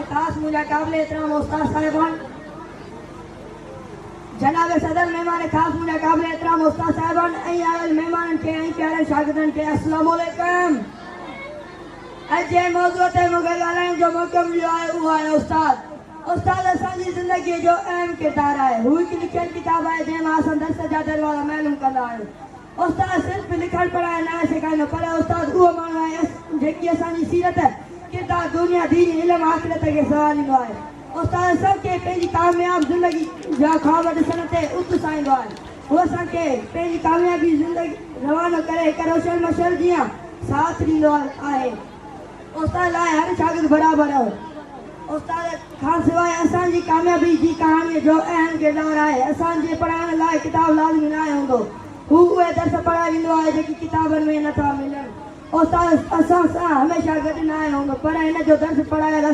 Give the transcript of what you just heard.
खास मुझा काबिल एहतराम उस्ताद साहिबान, जनाब सदर मेहमान खास मुझा काबिल एहतराम उस्ताद साहिबान, आयल मेहमान के प्यारे शागिर्दन के अस्सलाम वालेकुम। जे मौजूद है मुगल वाले जो मौका मिलो है वो है उस्ताद। उस्ताद असांजी जिंदगी जो अहम किरदार है, हु एक लिखियल किताब है जंहिंमां असां दर्स जा दरवाज़ा मालूम कंदा आहियूं। उस्ताद सिर्फ़ लिखण पढ़ाइण न सेखारींदो, पर उस्ताद उहो माण्हू आहे जेकी असांजी सीरत किरदार दुनिया दीन इल्म आख़िरत खे संभालींदो आहे। उस्ताद सबके पंहिंजी कामयाब ज़िंदगी जा ख्वाब ॾिसण ते उत्साहींदो आहे। उहो असांखे पंहिंजी कामयाबी ज़िंदगी रवानो करे हिकु रोशन मशर जीअं साथ ॾींदो आहे। उस्ताद लाइ हर शागिर्द बराबरि हो। उस्ताद खां सवाइ असांजी कामयाबी जी कहाणीअ जो अहम किरदार आहे। असांजे पढ़ाइण लाइ किताब लाज़मी न हूंदो, हू उहे दर्स पढ़ाए ॾींदो आहे जेकी किताबनि में नथा मिलनि। उस्ताद असां सां हमेशह गॾु न हूंदो, पर हिन जो दर्स पढ़ाइण